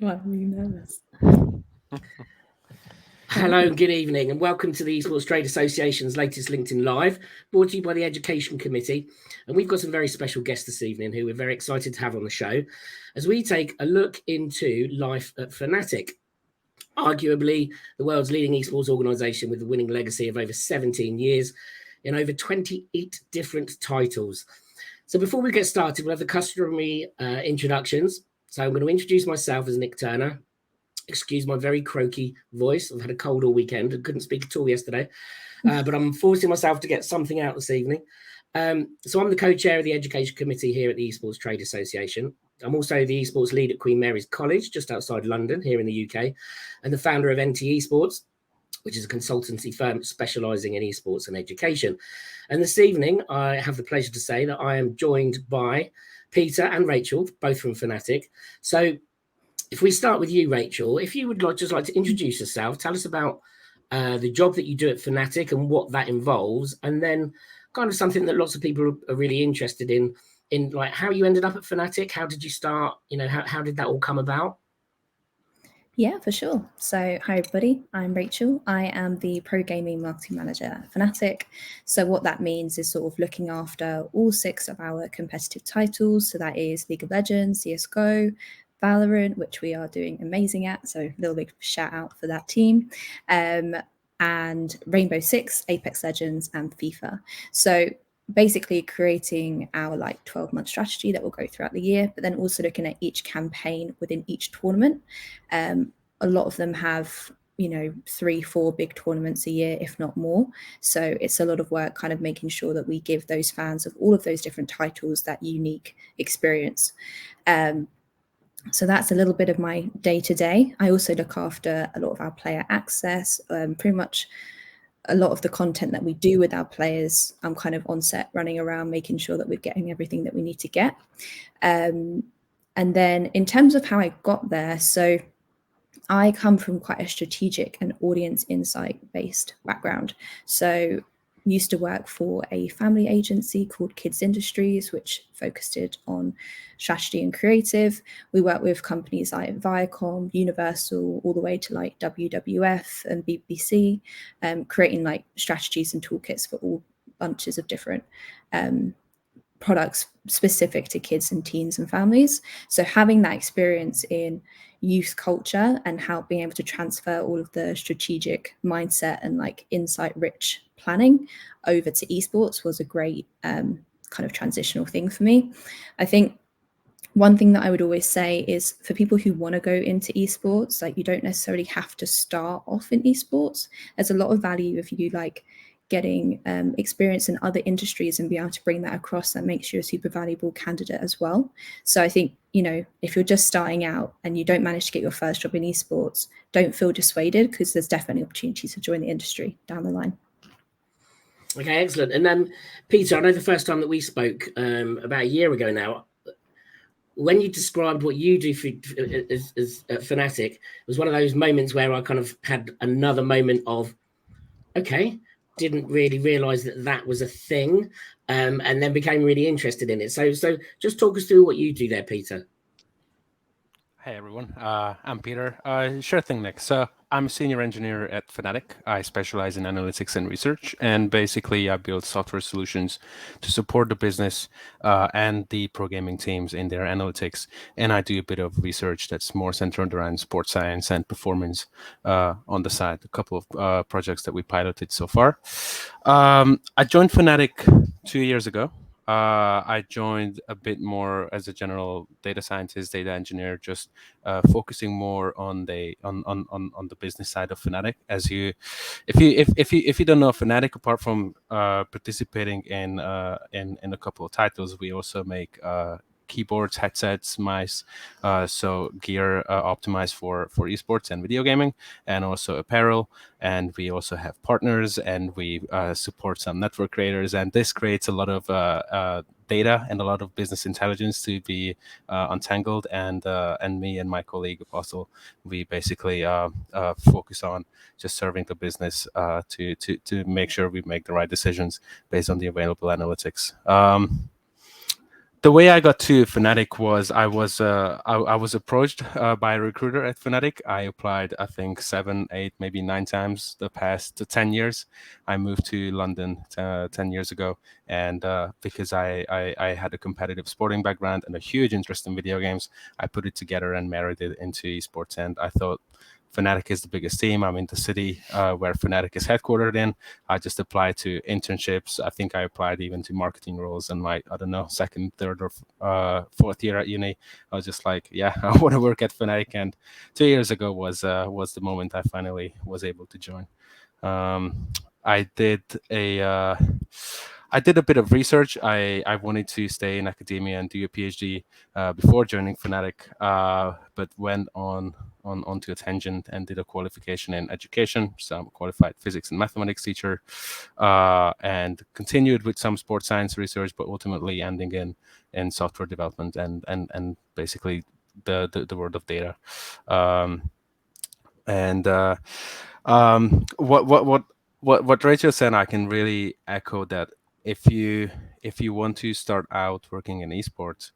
I'm really nervous. Hello and good evening, and welcome to the Esports Trade Association's latest LinkedIn Live, brought to you by the Education Committee. And we've got some very special guests this evening who we're very excited to have on the show as we take a look into life at Fnatic, arguably the world's leading esports organisation with a winning legacy of over 17 years in over 28 different titles. So before we get started, we'll have the customary introductions. So I'm going to introduce myself as Nick Turner. Excuse my very croaky voice. I've had a cold all weekend and couldn't speak at all yesterday. But I'm forcing myself to get something out this evening. So I'm the co-chair of the Education Committee here at the Esports Trade Association. I'm also the esports lead at Queen Mary's College, just outside London, here in the UK, and the founder of NT Esports, which is a consultancy firm specialising in esports and education. And this evening, I have the pleasure to say that I am joined by Peter and Rachel, both from Fnatic. So if we start with you, Rachel, if you would just like to introduce yourself, tell us about the job that you do at Fnatic and what that involves, and then kind of something that lots of people are really interested in like how you ended up at Fnatic. How did you start? You know, how did that all come about? Yeah, for sure. So, hi everybody, I'm Rachel. I am the Pro Gaming Marketing Manager at Fnatic. So what that means is sort of looking after all 6 of our competitive titles. So that is League of Legends, CSGO, Valorant, which we are doing amazing at. So a little big shout out for that team. And Rainbow Six, Apex Legends, and FIFA. So basically creating our 12-month strategy that will go throughout the year, but then also looking at each campaign within each tournament. A lot of them have 3-4 big tournaments a year, if not more. So it's a lot of work kind of making sure that we give those fans of all of those different titles that unique experience. So that's a little bit of my day-to-day. I also look after a lot of our player access, pretty much a lot of the content that we do with our players. I'm kind of on set running around making sure that we're getting everything that we need to get. And then in terms of how I got there, so I come from quite a strategic and audience insight based background. So used to work for a family agency called Kids Industries, which focused on strategy and creative. We work with companies like Viacom, Universal, all the way to like WWF and BBC, creating like strategies and toolkits for all bunches of different products specific to kids and teens and families. So having that experience in youth culture and how being able to transfer all of the strategic mindset and like insight rich planning over to esports was a great kind of transitional thing for me. I think one thing that I would always say is for people who want to go into esports, like you don't necessarily have to start off in esports. There's a lot of value if you like getting experience in other industries and be able to bring that across. That makes you a super valuable candidate as well. So I think, if you're just starting out and you don't manage to get your first job in esports, don't feel dissuaded, because there's definitely opportunities to join the industry down the line. Okay, excellent. And then, Peter, I know the first time that we spoke about a year ago now, when you described what you do as Fnatic, it was one of those moments where I kind of had another moment of, okay, didn't really realize that was a thing, and then became really interested in it. So just talk us through what you do there, Peter. Hey everyone, I'm Peter. Sure thing, Nick. So I'm a senior engineer at Fnatic. I specialize in analytics and research, and basically I build software solutions to support the business and the pro gaming teams in their analytics. And I do a bit of research that's more centered around sports science and performance on the side. A couple of projects that we piloted so far. I joined Fnatic 2 years ago. I joined a bit more as a general data scientist, data engineer, just focusing more on the business side of Fnatic. If you don't know Fnatic, apart from participating in a couple of titles, we also make keyboards, headsets, mice, so gear optimized for esports and video gaming, and also apparel. And we also have partners, and we support some network creators. And this creates a lot of data and a lot of business intelligence to be untangled. And me and my colleague Apostle, we basically focus on just serving the business to make sure we make the right decisions based on the available analytics. the way I got to Fnatic was I was approached by a recruiter at Fnatic. I applied, I think 7, 8, maybe 9 times the past 10 years. I moved to London 10 years ago, and because I had a competitive sporting background and a huge interest in video games, I put it together and married it into esports. And I thought, Fnatic is the biggest team. I'm in the city where Fnatic is headquartered in. I just applied to internships. I think I applied even to marketing roles in my, I don't know, second, third, or fourth year at uni. I was just like, yeah, I want to work at Fnatic. And 2 years ago was the moment I finally was able to join. I did a bit of research. I wanted to stay in academia and do a PhD before joining Fnatic, but went onto a tangent and did a qualification in education. So I'm a qualified physics and mathematics teacher, and continued with some sports science research, but ultimately ending in software development and basically the world of data. What Rachel said, I can really echo that. If you want to start out working in esports,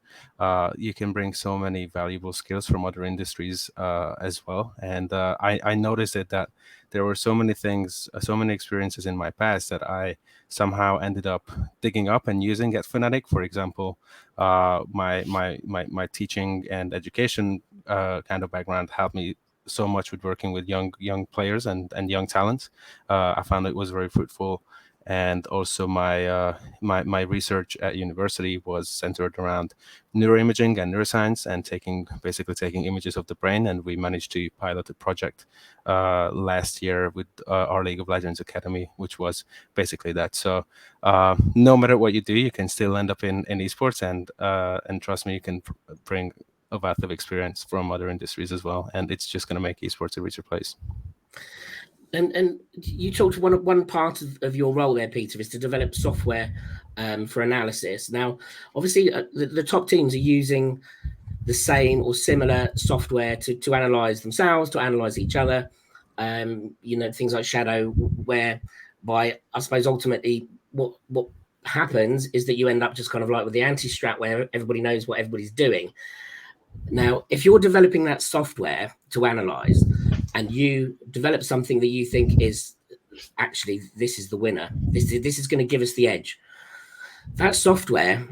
you can bring so many valuable skills from other industries as well. And I noticed that there were so many things, so many experiences in my past that I somehow ended up digging up and using at Fnatic. For example, my teaching and education kind of background helped me so much with working with young players and young talents. I found it was very fruitful. And also my research at university was centered around neuroimaging and neuroscience, and basically taking images of the brain. And we managed to pilot a project last year with our League of Legends Academy, which was basically that. So no matter what you do, you can still end up in esports, and trust me, you can bring a wealth of experience from other industries as well, and it's just going to make esports a richer place. And you talked one part of your role there, Peter, is to develop software for analysis. Now, obviously, the top teams are using the same or similar software to analyze themselves, to analyze each other. Things like Shadow, whereby I suppose ultimately what happens is that you end up just kind of like with the anti-strat, where everybody knows what everybody's doing. Now, if you're developing that software to analyze, and you develop something that you think is actually, this is the winner, this is going to give us the edge, that software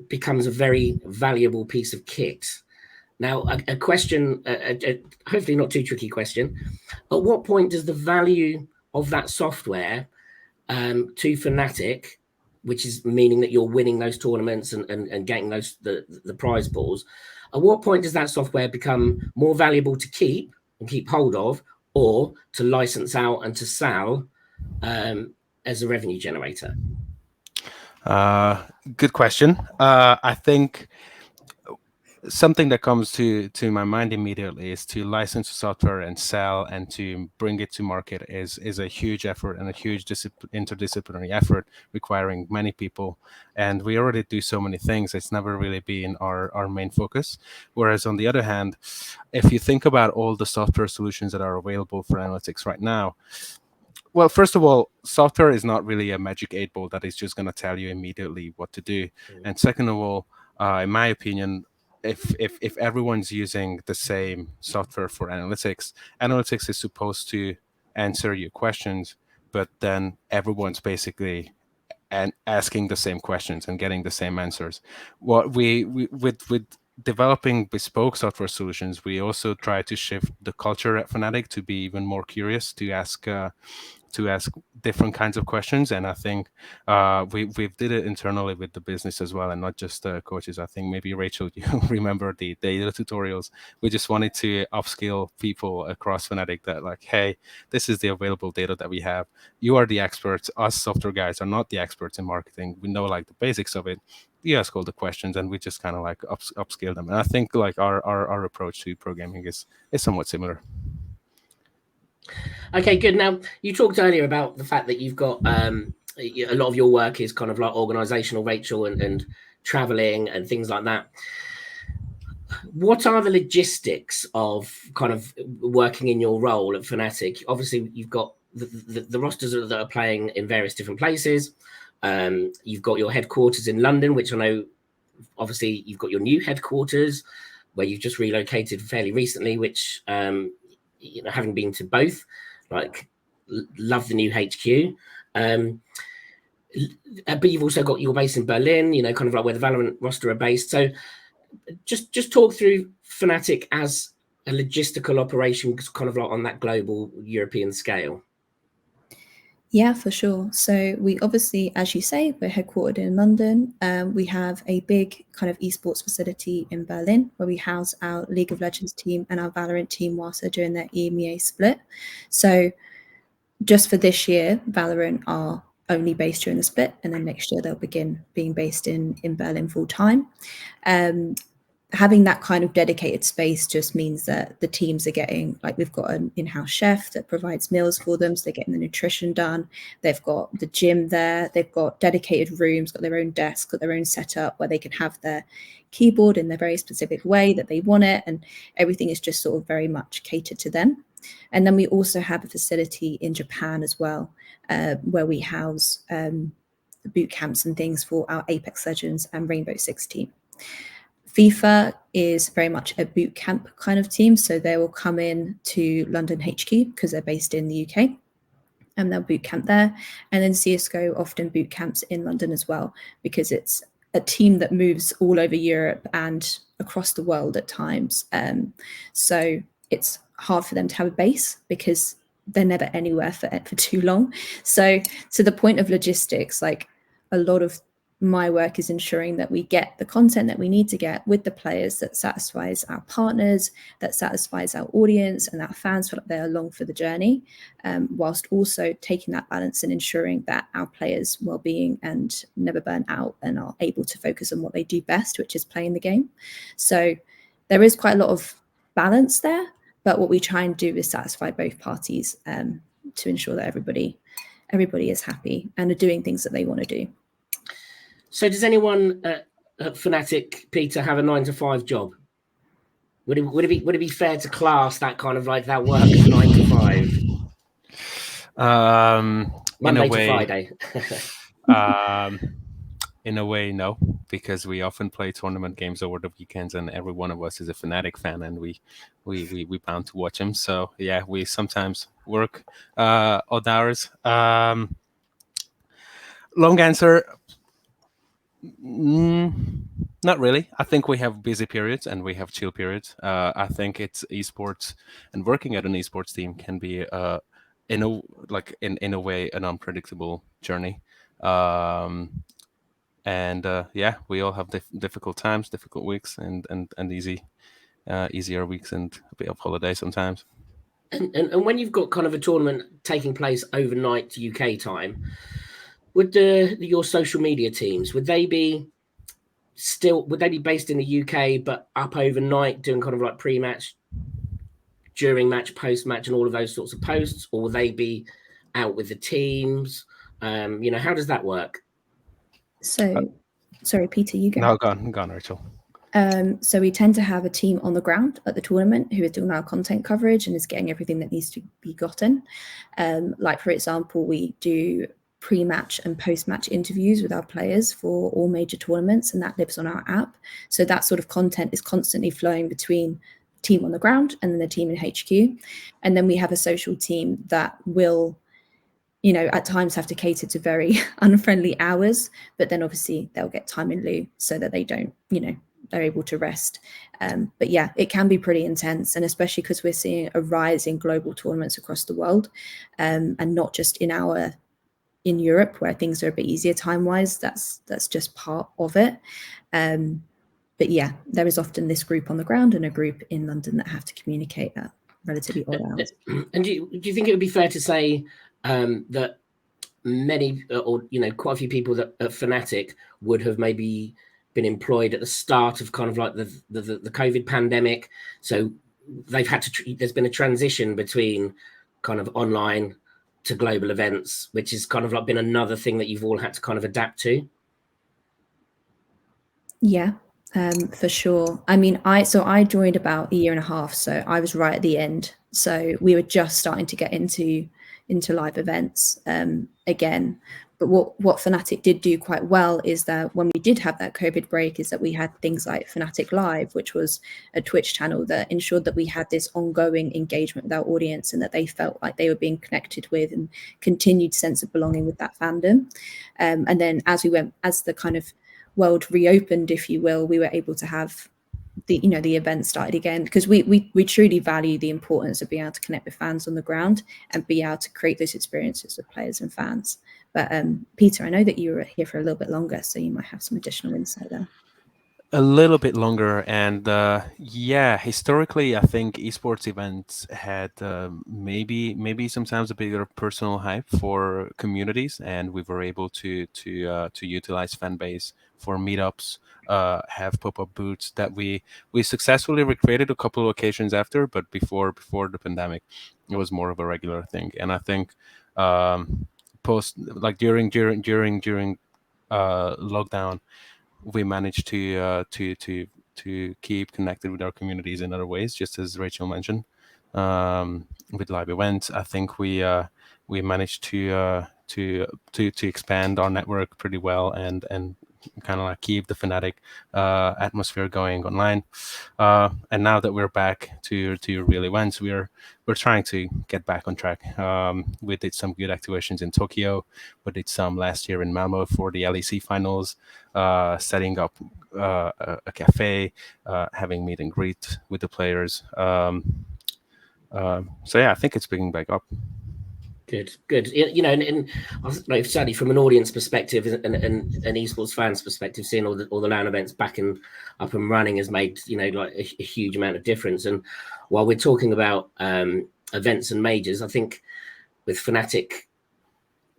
becomes a very valuable piece of kit. Now, a question, hopefully not too tricky question, at what point does the value of that software to Fnatic, which is meaning that you're winning those tournaments and getting those the prize pools, at what point does that software become more valuable to keep and keep hold of, or to license out and to sell as a revenue generator? Good question. I think something that comes to my mind immediately is to license software and sell and to bring it to market is a huge effort and a huge interdisciplinary effort requiring many people. And we already do so many things. It's never really been our main focus. Whereas on the other hand, if you think about all the software solutions that are available for analytics right now, well, first of all, software is not really a magic 8-ball that is just going to tell you immediately what to do. And second of all, in my opinion, if everyone's using the same software for analytics is supposed to answer your questions, but then everyone's basically asking the same questions and getting the same answers. What we with developing bespoke software solutions, we also try to shift the culture at Fnatic to be even more curious, to ask different kinds of questions. And I think we've did it internally with the business as well, and not just coaches. I think maybe Rachel, you remember the data tutorials. We just wanted to upskill people across Fnatic that, like, hey, this is the available data that we have. You are the experts. Us software guys are not the experts in marketing. We know like the basics of it. You ask all the questions, and we just kind of like upscale them. And I think like our approach to programming is somewhat similar. Okay, good. Now, you talked earlier about the fact that you've got a lot of your work is kind of like organizational, Rachel, and traveling and things like that. What are the logistics of kind of working in your role at Fnatic? Obviously, you've got the rosters that are playing in various different places. You've got your headquarters in London, which I know obviously you've got your new headquarters where you've just relocated fairly recently, which having been to both, love the new HQ. But you've also got your base in Berlin, kind of like where the Valorant roster are based. So just talk through Fnatic as a logistical operation, kind of like on that global European scale. Yeah, for sure. So we obviously, as you say, we're headquartered in London. We have a big kind of esports facility in Berlin where we house our League of Legends team and our Valorant team whilst they're doing their EMEA split. So just for this year, Valorant are only based during the split, and then next year they'll begin being based in Berlin full time. Having that kind of dedicated space just means that the teams are getting, we've got an in-house chef that provides meals for them, so they're getting the nutrition done. They've got the gym there. They've got dedicated rooms, got their own desk, got their own setup where they can have their keyboard in their very specific way that they want it, and everything is just sort of very much catered to them. And then we also have a facility in Japan as well, where we house boot camps and things for our Apex Legends and Rainbow Six team. FIFA is very much a boot camp kind of team, so they will come in to London HQ because they're based in the UK, and they'll boot camp there. And then CSGO often boot camps in London as well, because it's a team that moves all over Europe and across the world at times. So it's hard for them to have a base because they're never anywhere for too long. So to the point of logistics, a lot of my work is ensuring that we get the content that we need to get with the players that satisfies our partners, that satisfies our audience, and that fans feel like they're along for the journey, whilst also taking that balance and ensuring that our players' well-being and never burn out and are able to focus on what they do best, which is playing the game. So there is quite a lot of balance there, but what we try and do is satisfy both parties to ensure that everybody is happy and are doing things that they want to do. So does anyone at Fnatic, Peter, have a 9-to-5 job? Would it be fair to class that kind of that work as 9 to 5? Monday to Friday. In a way, no, because we often play tournament games over the weekends, and every one of us is a Fnatic fan, and we bound to watch them. So yeah, we sometimes work odd hours. Long answer. Not really. I think we have busy periods and we have chill periods. I think it's esports, and working at an esports team can be in a way an unpredictable journey. And we all have difficult times, difficult weeks, and easier weeks, and a bit of holiday sometimes. And when you've got kind of a tournament taking place overnight to UK time, would your social media teams, would they be based in the UK but up overnight doing kind of pre-match, during match, post-match, and all of those sorts of posts, or will they be out with the teams? How does that work? So, sorry, Peter, you go. No, go on, Rachel. So we tend to have a team on the ground at the tournament who is doing our content coverage and is getting everything that needs to be gotten. For example, we do pre-match and post-match interviews with our players for all major tournaments, and that lives on our app. So that sort of content is constantly flowing between the team on the ground and then the team in HQ. And then we have a social team that will, at times have to cater to very unfriendly hours, but then obviously they'll get time in lieu so that they don't, they're able to rest. But yeah, it can be pretty intense, and especially because we're seeing a rise in global tournaments across the world, and not just in Europe where things are a bit easier time-wise. That's just part of it. But yeah, there is often this group on the ground and a group in London that have to communicate at relatively odd hours. And do you think it would be fair to say that many, or quite a few people that at Fnatic would have maybe been employed at the start of kind of the COVID pandemic, so they've had to there's been a transition between kind of online to global events, which is kind of been another thing that you've all had to kind of adapt to? Yeah, for sure. I mean, I joined about a year and a half, so I was right at the end. So we were just starting to get into live events again. But what Fnatic did do quite well is that when we did have that COVID break, is that we had things like Fnatic Live, which was a Twitch channel that ensured that we had this ongoing engagement with our audience and that they felt like they were being connected with and continued sense of belonging with that fandom. And then as the kind of world reopened, if you will, we were able to have the event started again, because we truly value the importance of being able to connect with fans on the ground and be able to create those experiences with players and fans. But Peter, I know that you were here for a little bit longer, so you might have some additional insight there. A little bit longer, and yeah, historically, I think esports events had maybe sometimes a bigger personal hype for communities, and we were able to utilize fan base for meetups, have pop-up booths that we successfully recreated a couple of occasions after, but before the pandemic, it was more of a regular thing, and I think post like during lockdown, we managed to keep connected with our communities in other ways, just as Rachel mentioned, with live events. I think we managed to expand our network pretty well and kind of like keep the Fnatic atmosphere going online. And now that we're back to real events, we're trying to get back on track. We did some good activations in Tokyo. We did some last year in Malmo for the LEC finals, setting up a cafe, having meet and greet with the players. So yeah, I think it's picking back up. Good. You know, and like certainly from an audience perspective and an esports fans perspective, seeing all the LAN events back and up and running has made, you know, like a huge amount of difference. And while we're talking about events and majors, I think with Fnatic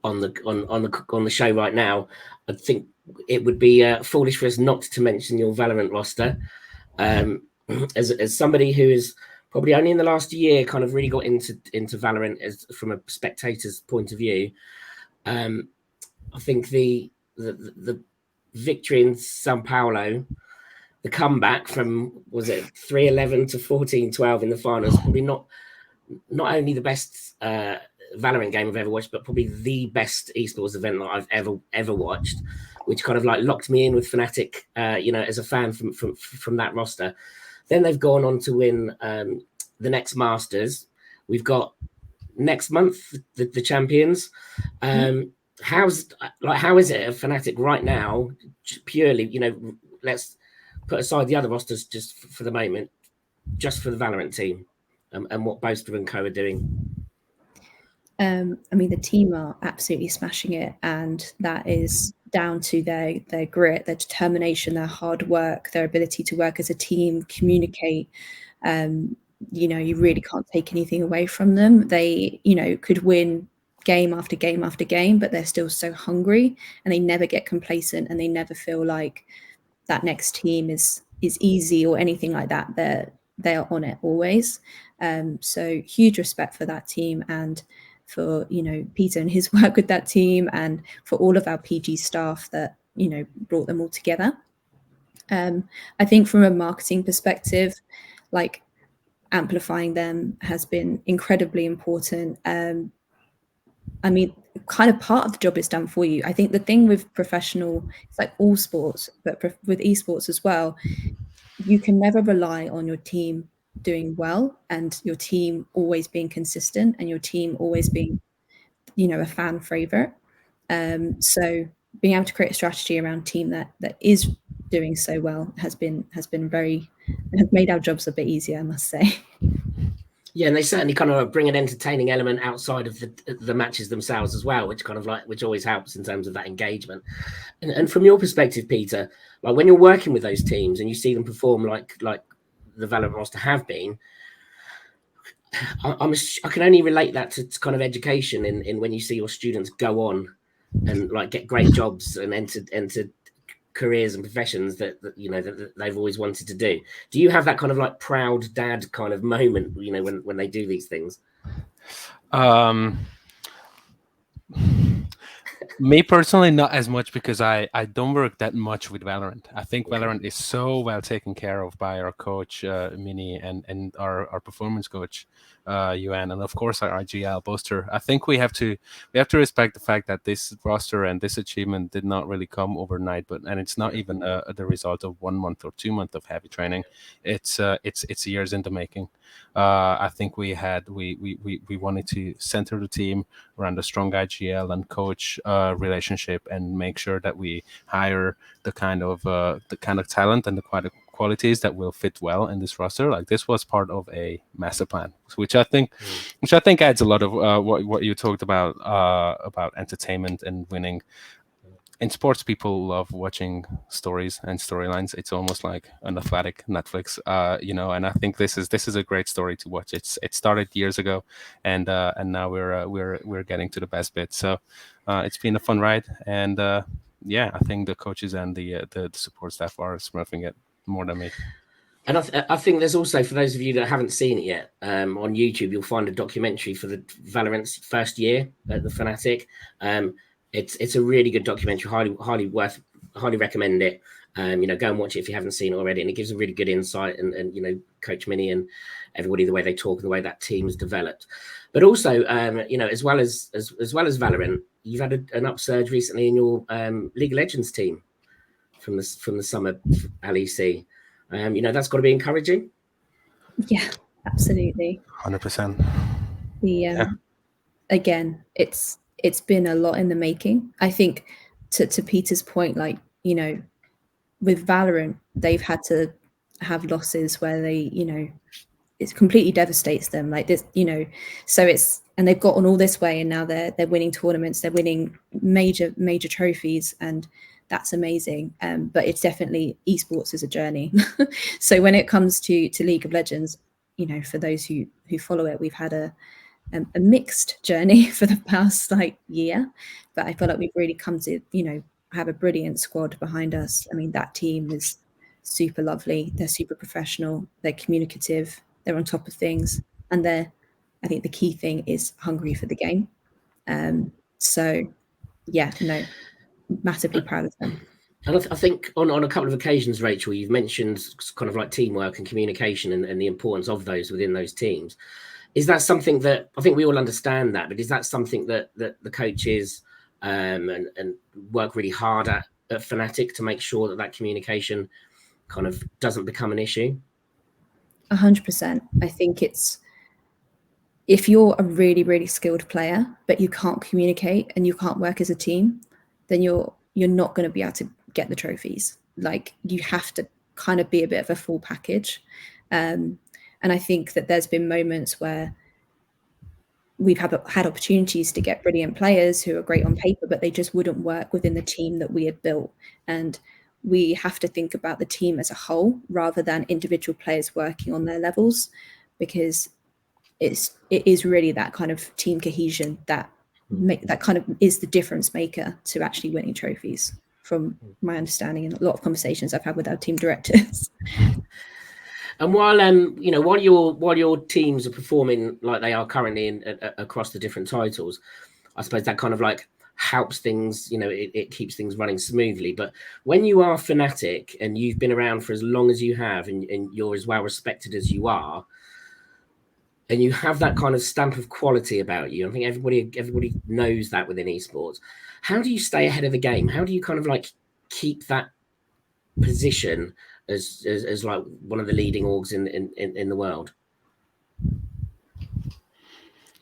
on the show right now, I think it would be foolish for us not to mention your Valorant roster. As somebody who is probably only in the last year kind of really got into Valorant as from a spectator's point of view, I think the victory in Sao Paulo, the comeback from, was it 3-11 to 14-12 in the finals, probably not only the best Valorant game I've ever watched, but probably the best esports event that I've ever watched, which kind of like locked me in with Fnatic, you know, as a fan from that roster. Then they've gone on to win the next Masters. We've got next month the champions. How is it at Fnatic right now? Purely, you know, let's put aside the other rosters just for the moment, just for the Valorant team, and what Boaster and Co are doing. I mean, the team are absolutely smashing it, and that is down to their grit, their determination, their hard work, their ability to work as a team, communicate. You know, you really can't take anything away from them. They, you know, could win game after game after game, but they're still so hungry, and they never get complacent, and they never feel like that next team is easy or anything like that. They are on it always. So huge respect for that team, and for, you know, Peter and his work with that team, and for all of our PG staff that, you know, brought them all together. I think from a marketing perspective, like, amplifying them has been incredibly important. I mean, kind of part of the job is done for you. I think the thing with professional, it's like all sports, but with esports as well, you can never rely on your team doing well and your team always being consistent and your team always being, you know, a fan favorite. So being able to create a strategy around a team that is doing so well has made our jobs a bit easier, I must say. Yeah, and they certainly kind of bring an entertaining element outside of the matches themselves as well, which always helps in terms of that engagement. And from your perspective, Peter, like when you're working with those teams and you see them perform like the Valorant roster have been, I can only relate that to kind of education in when you see your students go on and like get great jobs and enter careers and professions that you know that they've always wanted to do. Do you have that kind of like proud dad kind of moment, you know, when they do these things? Me personally, not as much, because I don't work that much with Valorant. I think Valorant is so well taken care of by our coach Mini, and our performance coach Yuan, and of course our IGL Boaster. I think we have to respect the fact that this roster and this achievement did not really come overnight, and it's not even the result of 1 month or 2 months of heavy training. It's years in the making. I think we wanted to center the team around a strong IGL and coach relationship, and make sure that we hire the kind of talent and the qualities that will fit well in this roster. Like, this was part of a master plan, which I think adds a lot of what you talked about entertainment and winning. In sports, people love watching stories and storylines. It's almost like an athletic Netflix, and I think this is a great story to watch. It started years ago, and now we're getting to the best bit. So it's been a fun ride, and I think the coaches and the support staff are smurfing it more than me. And I think there's also, for those of you that haven't seen it yet, on YouTube, you'll find a documentary for the Valorant's first year at the Fnatic. It's a really good documentary. Highly recommend it. Go and watch it if you haven't seen it already, and it gives a really good insight, and Coach Mini and everybody, the way they talk and the way that team's developed. But also, as well as Valorant, you've had an upsurge recently in your League of Legends team from the summer LEC. That's got to be encouraging. Yeah, absolutely. 100%. Again, it's been a lot in the making. I think to Peter's point, with Valorant, they've had to have losses where they, it completely devastates them, like this, so and they've gotten all this way, and now they're winning tournaments, they're winning major trophies, and that's amazing. But it's definitely, esports is a journey. So when it comes to League of Legends, for those who follow it, we've had a mixed journey for the past year, but I feel like we've really come to have a brilliant squad behind us. I mean, that team is super lovely, they're super professional, they're communicative, they're on top of things, and I think the key thing is hungry for the game. Massively proud of them. And I think on a couple of occasions, Rachel, you've mentioned kind of like teamwork and communication and the importance of those within those teams. Is that something that, I think we all understand that, but is that something that the coaches and work really hard at Fnatic to make sure that communication kind of doesn't become an issue? 100%. I think if you're a really, really skilled player, but you can't communicate and you can't work as a team, then you're not going to be able to get the trophies. Like, you have to kind of be a bit of a full package. And I think that there's been moments where we've had opportunities to get brilliant players who are great on paper, but they just wouldn't work within the team that we had built. And we have to think about the team as a whole rather than individual players working on their levels, because it is really that kind of team cohesion that kind of is the difference maker to actually winning trophies, from my understanding and a lot of conversations I've had with our team directors. And while your teams are performing like they are currently across the different titles, I suppose that kind of like helps things, it keeps things running smoothly. But when you are Fnatic and you've been around for as long as you have, and you're as well respected as you are, and you have that kind of stamp of quality about you, I think everybody knows that within esports. How do you stay ahead of the game? How do you kind of like keep that position as like one of the leading orgs in the world?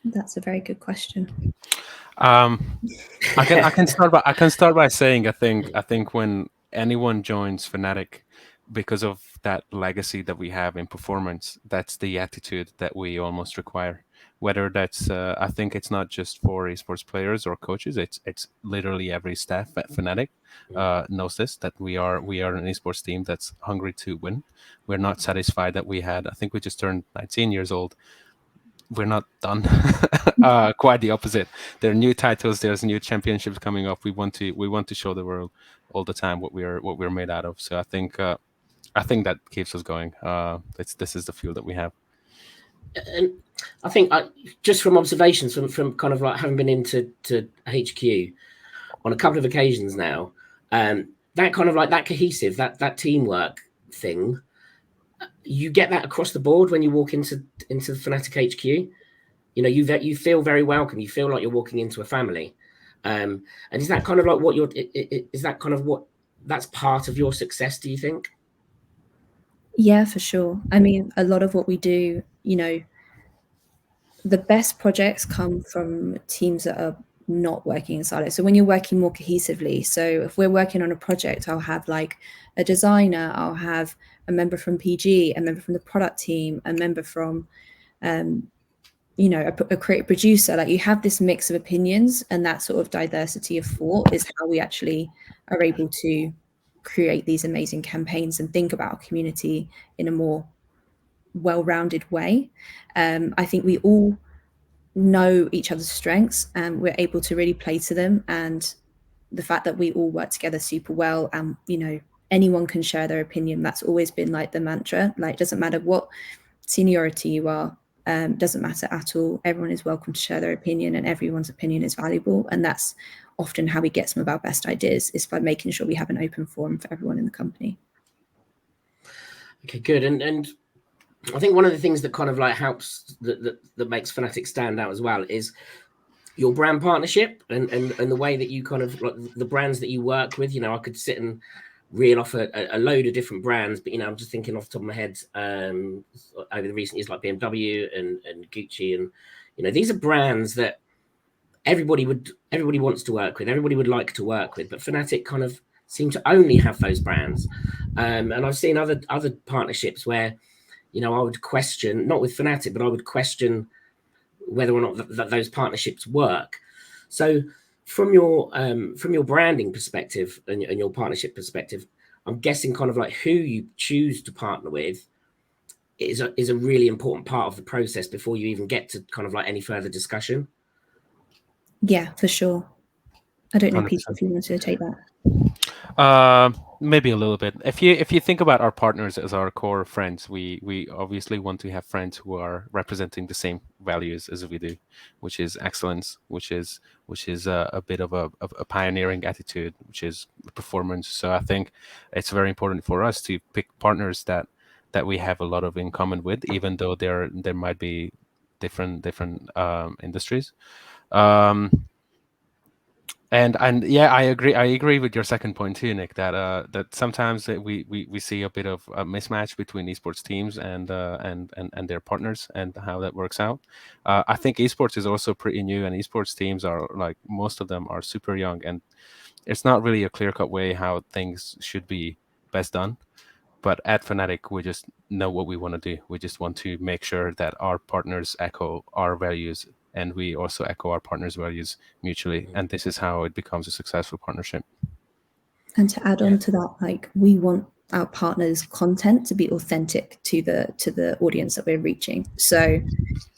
That's a very good question. I can start by saying I think when anyone joins Fnatic, because of that legacy that we have in performance, that's the attitude that we almost require. Whether that's I think it's not just for esports players or coaches, it's literally every staff at Fnatic knows this, that we are an esports team that's hungry to win. We're not satisfied that I think we just turned 19 years old. We're not done. Quite the opposite. There are new titles, there's new championships coming up. We want to show the world all the time what we're made out of. So I think that keeps us going. This is the feel that we have. And I think just from observations from kind of like having been into HQ, on a couple of occasions now. That kind of like that cohesive, that teamwork thing, you get that across the board when you walk into Fnatic HQ. You know, you feel very welcome. You feel like you're walking into a family. And is that kind of like what you're? Is that kind of what that's part of your success? Do you think? Yeah, for sure. I mean, a lot of what we do, you know, the best projects come from teams that are not working in silos. So when you're working more cohesively, so if we're working on a project, I'll have like a designer, I'll have a member from PG, a member from the product team, a member from, you know, a creative producer. Like you have this mix of opinions, and that sort of diversity of thought is how we actually are able to create these amazing campaigns and think about our community in a more well-rounded way. I think we all know each other's strengths and we're able to really play to them, and the fact that we all work together super well, and you know, anyone can share their opinion. That's always been like the mantra. Like it doesn't matter what seniority you are, doesn't matter at all. Everyone is welcome to share their opinion, and everyone's opinion is valuable. And that's often how we get some of our best ideas, is by making sure we have an open forum for everyone in the company. Okay, good. And I think one of the things that kind of like helps that makes Fnatic stand out as well is your brand partnership and the way that you kind of like the brands that you work with. You know, I could sit and reel off a load of different brands, but you know, I'm just thinking off the top of my head over the recent years, like BMW and Gucci, and you know, these are brands that everybody wants to work with, everybody would like to work with, but Fnatic kind of seem to only have those brands. And I've seen other partnerships where, you know, I would question, not with Fnatic, but I would question whether or not those partnerships work. So from your branding perspective and your partnership perspective, I'm guessing kind of like who you choose to partner with is a really important part of the process before you even get to kind of like any further discussion. Yeah, for sure. I don't know, 100%. Peter, if you wanted to take that. Maybe a little bit. If you think about our partners as our core friends, we obviously want to have friends who are representing the same values as we do, which is excellence, which is a bit of a pioneering attitude, which is performance. So I think it's very important for us to pick partners that we have a lot of in common with, even though there might be different industries. And yeah, I agree with your second point too, Nick, that sometimes we see a bit of a mismatch between esports teams and their partners and how that works out. I think esports is also pretty new, and esports teams are like, most of them are super young, and it's not really a clear-cut way how things should be best done. But at Fnatic, we just know what we want to do. We just want to make sure that our partners echo our values, and we also echo our partners' values mutually. And this is how it becomes a successful partnership. And to add on to that, like, we want our partners' content to be authentic to the audience that we're reaching. So,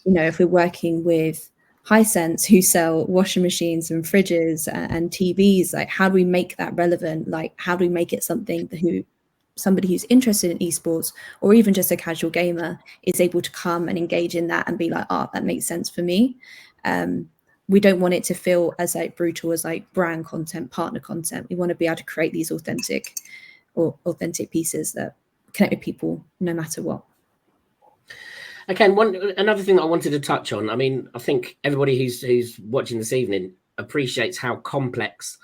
you know, if we're working with Hisense, who sell washing machines and fridges and TVs, like, how do we make that relevant? Like, how do we make it something somebody who's interested in esports, or even just a casual gamer, is able to come and engage in that and be like, oh, that makes sense for me. We don't want it to feel as like brutal as like brand content, partner content. We want to be able to create these authentic pieces that connect with people no matter what. Okay, another thing that I wanted to touch on. I mean, I think everybody who's watching this evening appreciates how complex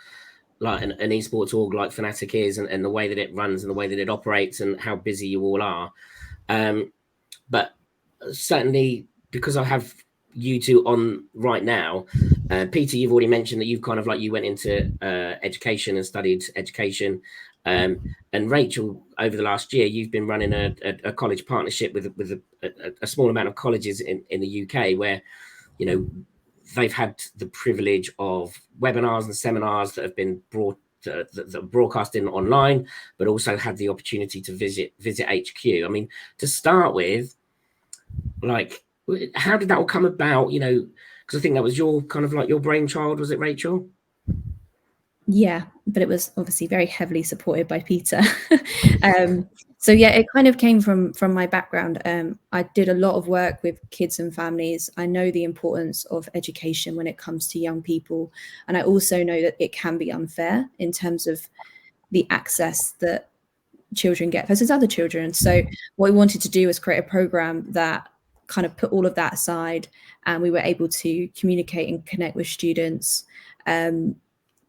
like an esports org like Fnatic is, and the way that it runs and the way that it operates and how busy you all are. But certainly, because I have you two on right now, Peter, you've already mentioned that you've kind of like, you went into education and studied education. And Rachel, over the last year, you've been running a college partnership with a small amount of colleges in the UK, where, you know, they've had the privilege of webinars and seminars that have been broadcasting online, but also had the opportunity to visit HQ. I mean, to start with, like, how did that all come about? You know, because I think that was your kind of like your brainchild, was it, Rachel? Yeah, but it was obviously very heavily supported by Peter. So yeah, it kind of came from my background. I did a lot of work with kids and families. I know the importance of education when it comes to young people, and I also know that it can be unfair in terms of the access that children get versus other children. So what we wanted to do was create a program that kind of put all of that aside, and we were able to communicate and connect with students,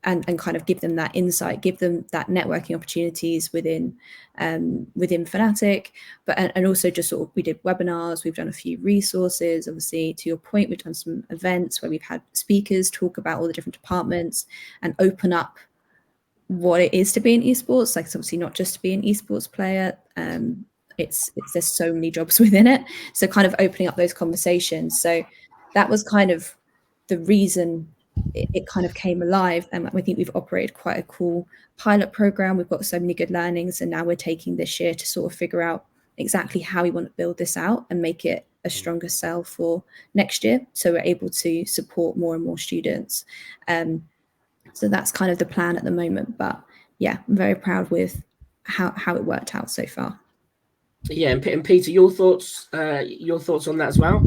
and kind of give them that insight, give them that networking opportunities within Fnatic, but and also just sort of, we did webinars, we've done a few resources. Obviously, to your point, we've done some events where we've had speakers talk about all the different departments and open up what it is to be an esports. Like, it's obviously not just to be an esports player. It's there's so many jobs within it. So kind of opening up those conversations. So that was kind of the reason it kind of came alive. And I think we've operated quite a cool pilot program. We've got so many good learnings, and now we're taking this year to sort of figure out exactly how we want to build this out and make it a stronger sell for next year, so we're able to support more and more students. So that's kind of the plan at the moment. But yeah, I'm very proud with how it worked out so far. Yeah, and Peter, your thoughts on that as well?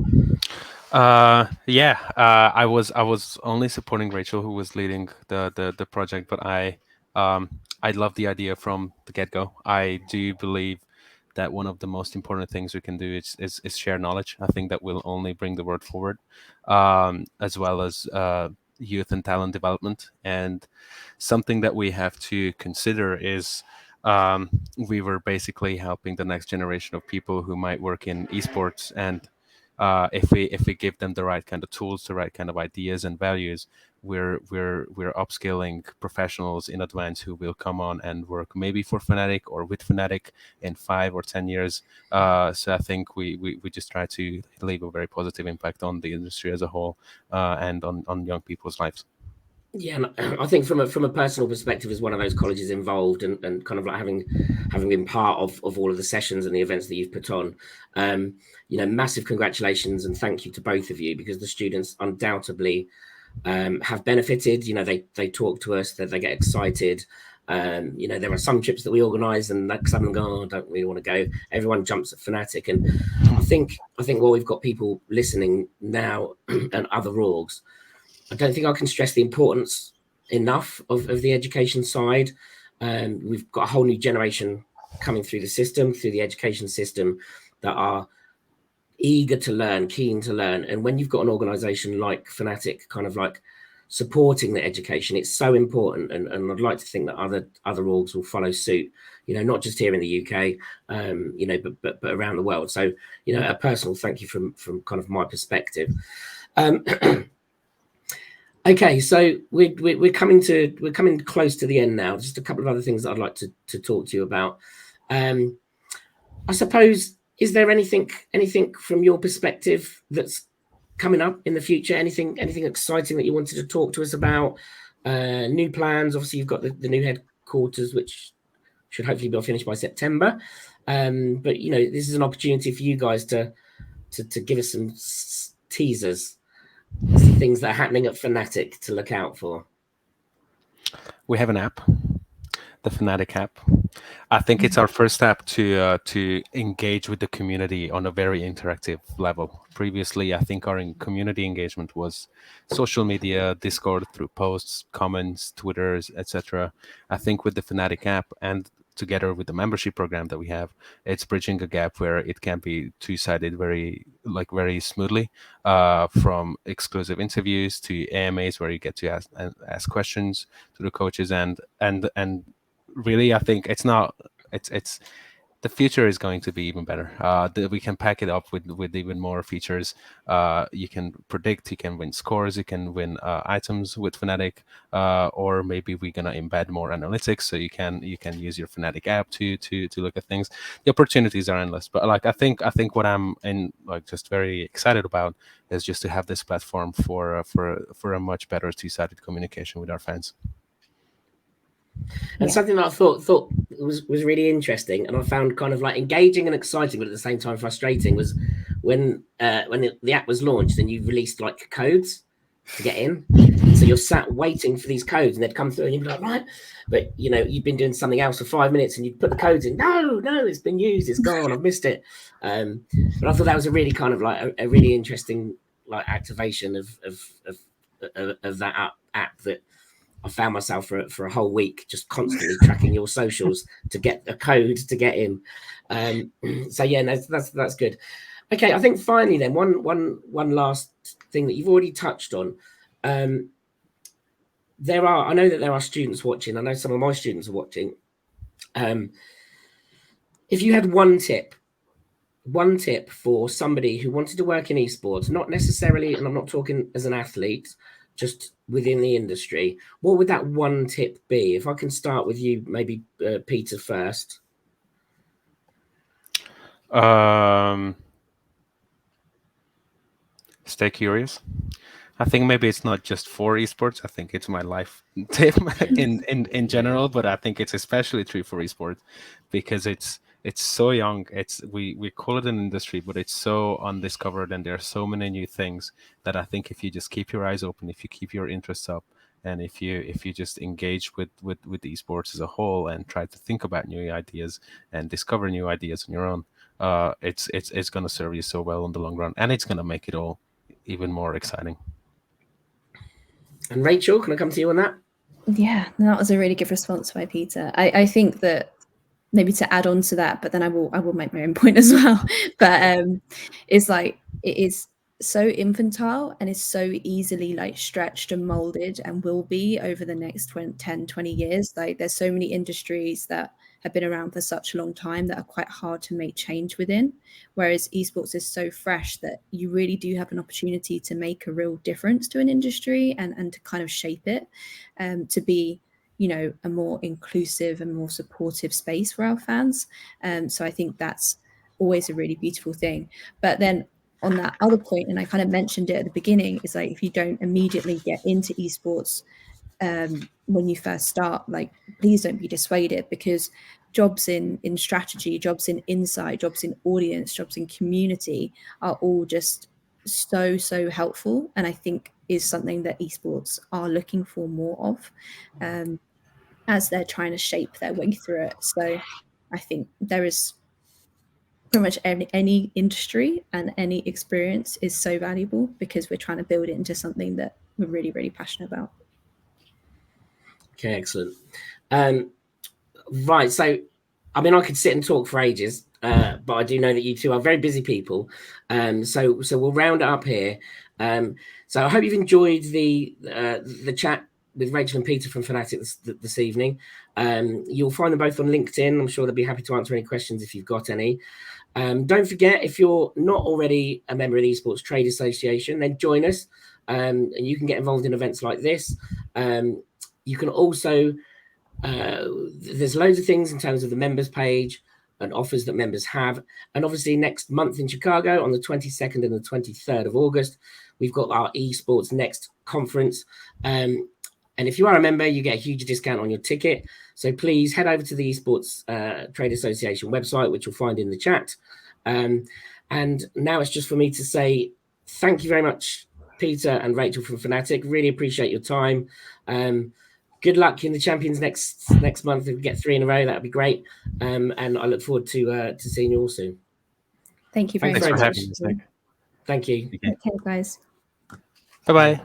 I was only supporting Rachel, who was leading the project, but I love the idea from the get-go. I do believe that one of the most important things we can do is share knowledge. I think that will only bring the word forward, as well as youth and talent development. And something that we have to consider is we were basically helping the next generation of people who might work in esports, and if we give them the right kind of tools, the right kind of ideas and values, we're upskilling professionals in advance who will come on and work maybe for Fnatic or with Fnatic in 5 or 10 years. So I think we just try to leave a very positive impact on the industry as a whole, and on young people's lives. Yeah, and I think from a personal perspective, as one of those colleges involved, and kind of like having been part of all of the sessions and the events that you've put on, massive congratulations and thank you to both of you, because the students undoubtedly have benefited. They talk to us, that they get excited. There are some trips that we organise, and some of them go, "Oh, I don't really want to go." Everyone jumps at Fnatic, and I think while we've got people listening now and other orgs, I don't think I can stress the importance enough of the education side. We've got a whole new generation coming through the education system, that are eager to learn, keen to learn. And when you've got an organization like Fnatic kind of like supporting the education, it's so important. And I'd like to think that other orgs will follow suit, not just here in the UK, but around the world. So, a personal thank you from kind of my perspective. Okay, so we're coming close to the end now. Just a couple of other things that I'd like to talk to you about. I suppose, is there anything from your perspective that's coming up in the future? Anything exciting that you wanted to talk to us about? New plans? Obviously, you've got the new headquarters, which should hopefully be finished by September. But this is an opportunity for you guys to give us some teasers. Things that are happening at Fnatic to look out for. We have an app, the Fnatic app. I think it's our first app to engage with the community on a very interactive level. Previously, I think our community engagement was social media, Discord, through posts, comments, Twitters, etc. I think with the Fnatic app, and together with the membership program that we have, it's bridging a gap where it can be two-sided very smoothly, from exclusive interviews to AMAs where you get to ask questions to the coaches, and really, I think it's the future is going to be even better. We can pack it up with even more features. You can predict, you can win scores, you can win items with Fnatic, or maybe we're gonna embed more analytics, so you can use your Fnatic app to look at things. The opportunities are endless. But I think what I'm just very excited about is just to have this platform for a much better two-sided communication with our fans. And something that I thought was really interesting, and I found kind of like engaging and exciting, but at the same time frustrating, was when the app was launched and you released like codes to get in. So you're sat waiting for these codes, and they'd come through, and you'd be like, right, but you know, you've been doing something else for 5 minutes, and you put the codes in. No, it's been used. It's gone. I've missed it. But I thought that was a really kind of like a really interesting like activation of that app that I found myself for a whole week just constantly tracking your socials to get a code to get in. So yeah, no, that's good. Okay, I think finally then one last thing that you've already touched on. I know that there are students watching. I know some of my students are watching. If you had one tip for somebody who wanted to work in esports, not necessarily, and I'm not talking as an athlete, just within the industry, what would that one tip be? If I can start with you, maybe Peter first. Stay curious. I think maybe it's not just for esports. I think it's my life tip in general, but I think it's especially true for esports because it's so young. We call it an industry, but it's so undiscovered, and there are so many new things that I think if you just keep your eyes open, if you keep your interests up, and if you just engage with esports as a whole and try to think about new ideas and discover new ideas on your own, it's going to serve you so well in the long run, and it's going to make it all even more exciting. And Rachel, can I come to you on that? Yeah, that was a really good response by Peter. I think that maybe to add on to that, but then I will make my own point as well. But it's like it is so infantile and is so easily like stretched and molded and will be over the next 10, 20 years. Like there's so many industries that have been around for such a long time that are quite hard to make change within. Whereas esports is so fresh that you really do have an opportunity to make a real difference to an industry and to kind of shape it to be, you know, a more inclusive and more supportive space for our fans. So I think that's always a really beautiful thing. But then on that other point, and I kind of mentioned it at the beginning, is like if you don't immediately get into esports when you first start, like please don't be dissuaded, because jobs in strategy, jobs in insight, jobs in audience, jobs in community are all just so helpful, and I think is something that esports are looking for more of as they're trying to shape their way through it. So I think there is pretty much any industry and any experience is so valuable because we're trying to build it into something that we're really passionate about. Okay, excellent. Right, so I mean, I could sit and talk for ages, but I do know that you two are very busy people. So we'll round it up here. So I hope you've enjoyed the chat with Rachel and Peter from Fnatic this evening. You'll find them both on LinkedIn. I'm sure they'll be happy to answer any questions if you've got any. Don't forget, if you're not already a member of the Esports Trade Association, then join us, and you can get involved in events like this. You can also there's loads of things in terms of the members page and offers that members have, and obviously next month in Chicago on the 22nd and the 23rd of August we've got our esports next conference, and if you are a member you get a huge discount on your ticket, so please head over to the Esports Trade Association website, which you'll find in the chat, and now it's just for me to say thank you very much, Peter and Rachel from Fnatic. Really appreciate your time. Good luck in the Champions next month. If we get 3 in a row, that'd be great. And I look forward to seeing you all soon. Thank you very Thanks much. for having us. Thank you. Okay, guys. Bye-bye.